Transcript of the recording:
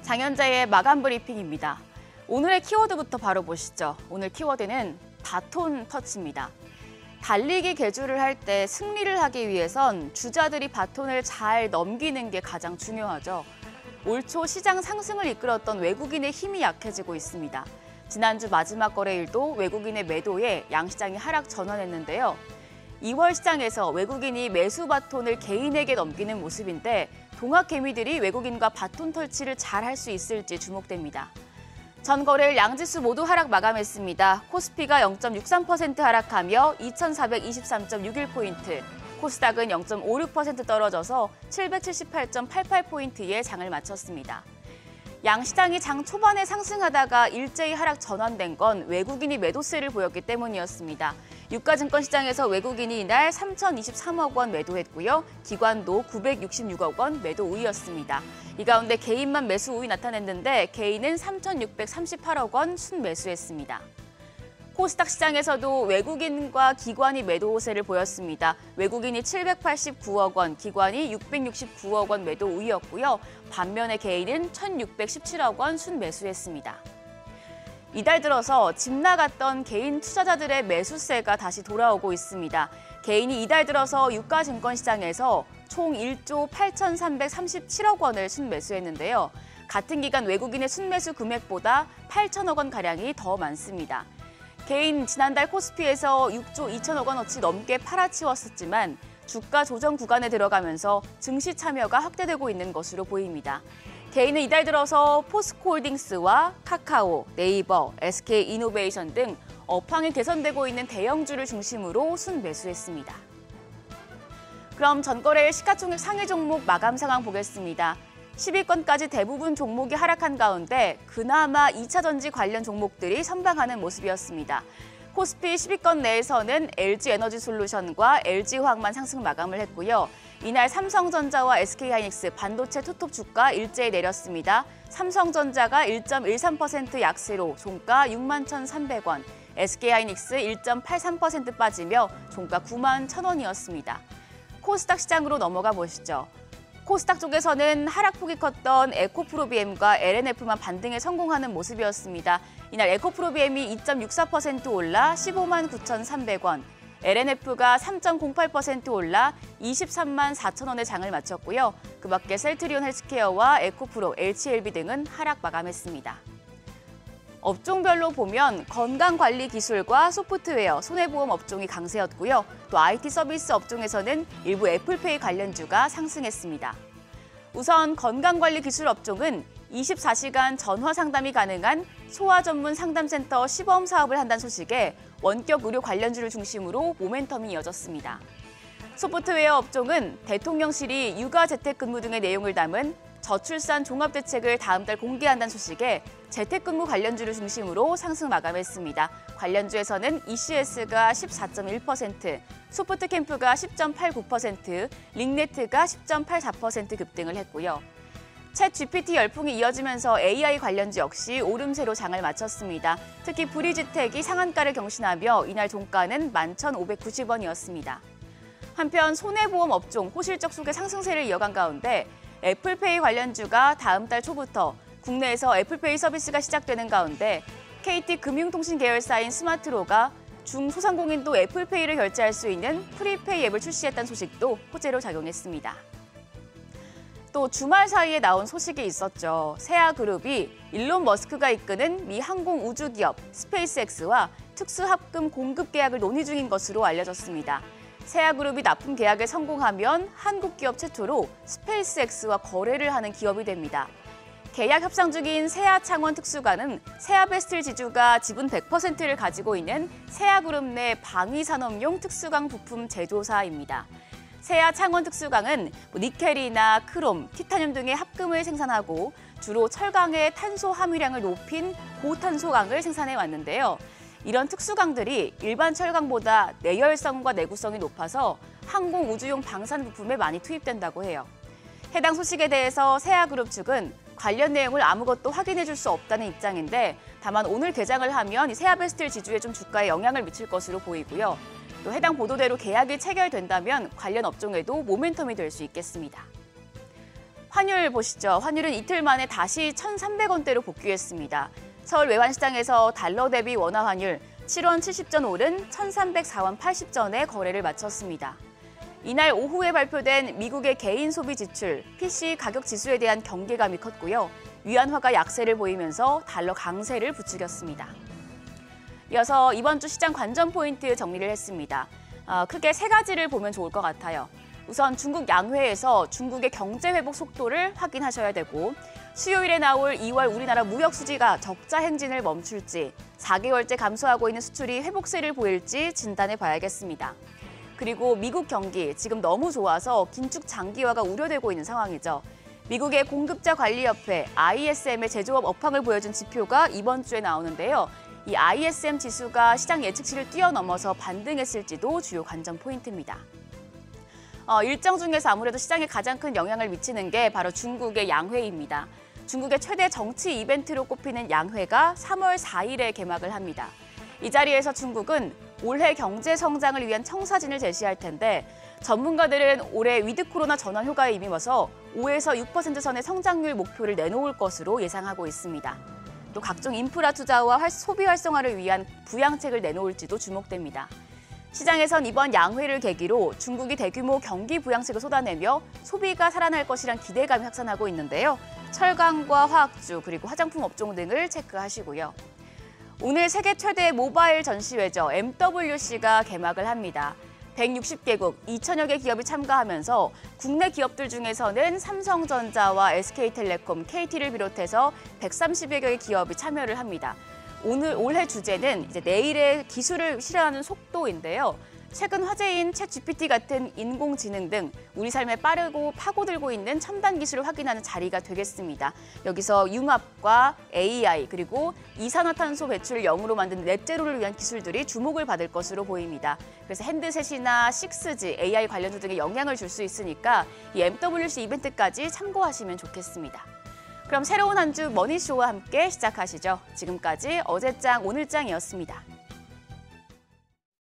장현재의 마감 브리핑입니다. 오늘의 키워드부터 바로 보시죠. 오늘 키워드는 바톤 터치입니다. 달리기 계주를 할 때 승리를 하기 위해선 주자들이 바톤을 잘 넘기는 게 가장 중요하죠. 올 초 시장 상승을 이끌었던 외국인의 힘이 약해지고 있습니다. 지난주 마지막 거래일도 외국인의 매도에 양시장이 하락 전환했는데요. 2월 시장에서 외국인이 매수 바톤을 개인에게 넘기는 모습인데 동학개미들이 외국인과 바톤 터치를 잘 할 수 있을지 주목됩니다. 전 거래일 양지수 모두 하락 마감했습니다. 코스피가 0.63% 하락하며 2,423.61포인트, 코스닥은 0.56% 떨어져서 778.88포인트에 장을 마쳤습니다. 양시장이 장 초반에 상승하다가 일제히 하락 전환된 건 외국인이 매도세를 보였기 때문이었습니다. 유가증권 시장에서 외국인이 이날 3,023억 원 매도했고요. 기관도 966억 원 매도 우위였습니다. 이 가운데 개인만 매수 우위 나타냈는데 개인은 3,638억 원 순매수했습니다. 코스닥 시장에서도 외국인과 기관이 매도세를 보였습니다. 외국인이 789억 원, 기관이 669억 원 매도 우위였고요. 반면에 개인은 1,617억 원 순매수했습니다. 이달 들어서 집 나갔던 개인 투자자들의 매수세가 다시 돌아오고 있습니다. 개인이 이달 들어서 유가증권 시장에서 총 1조 8,337억 원을 순매수했는데요. 같은 기간 외국인의 순매수 금액보다 8천억 원가량이 더 많습니다. 개인 지난달 코스피에서 6조 2천억 원어치 넘게 팔아치웠었지만 주가 조정 구간에 들어가면서 증시 참여가 확대되고 있는 것으로 보입니다. 개인은 이달 들어서 포스코홀딩스와 카카오, 네이버, SK이노베이션 등 업황이 개선되고 있는 대형주를 중심으로 순매수했습니다. 그럼 전거래일 시가총액 상위 종목 마감 상황 보겠습니다. 10위권까지 대부분 종목이 하락한 가운데 그나마 2차 전지 관련 종목들이 선방하는 모습이었습니다. 코스피 10위권 내에서는 LG에너지솔루션과 LG화학만 상승 마감을 했고요. 이날 삼성전자와 SK하이닉스 반도체 투톱 주가 일제히 내렸습니다. 삼성전자가 1.13% 약세로 종가 61,300원, SK하이닉스 1.83% 빠지며 종가 91,000원이었습니다. 코스닥 시장으로 넘어가 보시죠. 코스닥 쪽에서는 하락폭이 컸던 에코프로비엠과 LNF만 반등에 성공하는 모습이었습니다. 이날 에코프로비엠이 2.64% 올라 15만 9,300원, LNF가 3.08% 올라 23만 4천 원의 장을 마쳤고요. 그 밖에 셀트리온 헬스케어와 에코프로, LCLB 등은 하락 마감했습니다. 업종별로 보면 건강관리기술과 소프트웨어, 손해보험 업종이 강세였고요. 또 IT 서비스 업종에서는 일부 애플페이 관련주가 상승했습니다. 우선 건강관리기술 업종은 24시간 전화 상담이 가능한 소아 전문 상담센터 시범 사업을 한다는 소식에 원격 의료 관련주를 중심으로 모멘텀이 이어졌습니다. 소프트웨어 업종은 대통령실이 육아 재택근무 등의 내용을 담은 저출산 종합대책을 다음 달 공개한다는 소식에 재택근무 관련주를 중심으로 상승 마감했습니다. 관련주에서는 ECS가 14.1%, 소프트캠프가 10.89%, 링네트가 10.84% 급등을 했고요. 챗 GPT 열풍이 이어지면서 AI 관련주 역시 오름세로 장을 마쳤습니다. 특히 브리지텍이 상한가를 경신하며 이날 종가는 11,590원이었습니다. 한편 손해보험 업종 호실적 속의 상승세를 이어간 가운데 애플페이 관련주가 다음 달 초부터 국내에서 애플페이 서비스가 시작되는 가운데 KT금융통신 계열사인 스마트로가 중소상공인도 애플페이를 결제할 수 있는 프리페이 앱을 출시했다는 소식도 호재로 작용했습니다. 또 주말 사이에 나온 소식이 있었죠. 세아그룹이 일론 머스크가 이끄는 미 항공 우주기업 스페이스X와 특수합금 공급 계약을 논의 중인 것으로 알려졌습니다. 세아그룹이 납품 계약에 성공하면 한국 기업 최초로 스페이스X와 거래를 하는 기업이 됩니다. 계약 협상 중인 세아창원 특수가는 세아베스틀 지주가 지분 100%를 가지고 있는 세아그룹 내 방위산업용 특수강 부품 제조사입니다. 세아창원 특수강은 니켈이나 크롬, 티타늄 등의 합금을 생산하고 주로 철강의 탄소 함유량을 높인 고탄소강을 생산해 왔는데요. 이런 특수강들이 일반 철강보다 내열성과 내구성이 높아서 항공 우주용 방산 부품에 많이 투입된다고 해요. 해당 소식에 대해서 세아그룹 측은 관련 내용을 아무것도 확인해 줄 수 없다는 입장인데 다만 오늘 개장을 하면 세아베스틀 지주의 좀 주가에 영향을 미칠 것으로 보이고요. 또 해당 보도대로 계약이 체결된다면 관련 업종에도 모멘텀이 될 수 있겠습니다. 환율 보시죠. 환율은 이틀 만에 다시 1,300원대로 복귀했습니다. 서울 외환시장에서 달러 대비 원화 환율 7원 70전 오른 1,304원 80전에 거래를 마쳤습니다. 이날 오후에 발표된 미국의 개인 소비 지출, PC 가격 지수에 대한 경계감이 컸고요. 위안화가 약세를 보이면서 달러 강세를 부추겼습니다. 이어서 이번 주 시장 관전 포인트 정리를 했습니다. 크게 세 가지를 보면 좋을 것 같아요. 우선 중국 양회에서 중국의 경제 회복 속도를 확인하셔야 되고, 수요일에 나올 2월 우리나라 무역 수지가 적자 행진을 멈출지, 4개월째 감소하고 있는 수출이 회복세를 보일지 진단해 봐야겠습니다. 그리고 미국 경기, 지금 너무 좋아서 긴축 장기화가 우려되고 있는 상황이죠. 미국의 공급자 관리협회 ISM의 제조업 업황을 보여준 지표가 이번 주에 나오는데요. 이 ISM 지수가 시장 예측치를 뛰어넘어서 반등했을지도 주요 관전 포인트입니다. 일정 중에서 아무래도 시장에 가장 큰 영향을 미치는 게 바로 중국의 양회입니다. 중국의 최대 정치 이벤트로 꼽히는 양회가 3월 4일에 개막을 합니다. 이 자리에서 중국은 올해 경제 성장을 위한 청사진을 제시할 텐데, 전문가들은 올해 위드 코로나 전환 효과에 힘입어서 5에서 6% 선의 성장률 목표를 내놓을 것으로 예상하고 있습니다. 또 각종 인프라 투자와 소비 활성화를 위한 부양책을 내놓을지도 주목됩니다. 시장에선 이번 양회를 계기로 중국이 대규모 경기 부양책을 쏟아내며 소비가 살아날 것이란 기대감이 확산하고 있는데요. 철강과 화학주 그리고 화장품 업종 등을 체크하시고요. 오늘 세계 최대 모바일 전시회죠. MWC가 개막을 합니다. 160개국 2천여 개 기업이 참가하면서 국내 기업들 중에서는 삼성전자와 SK텔레콤, KT를 비롯해서 130여 개의 기업이 참여를 합니다. 올해 주제는 내일의 기술을 실현하는 속도인데요. 최근 화제인 챗GPT 같은 인공지능 등 우리 삶에 빠르고 파고들고 있는 첨단 기술을 확인하는 자리가 되겠습니다. 여기서 융합과 AI 그리고 이산화탄소 배출을 0으로 만든 넷제로를 위한 기술들이 주목을 받을 것으로 보입니다. 그래서 핸드셋이나 6G, AI 관련주 등에 영향을 줄 수 있으니까 이 MWC 이벤트까지 참고하시면 좋겠습니다. 그럼 새로운 한 주 머니쇼와 함께 시작하시죠. 지금까지 어제장 오늘장이었습니다.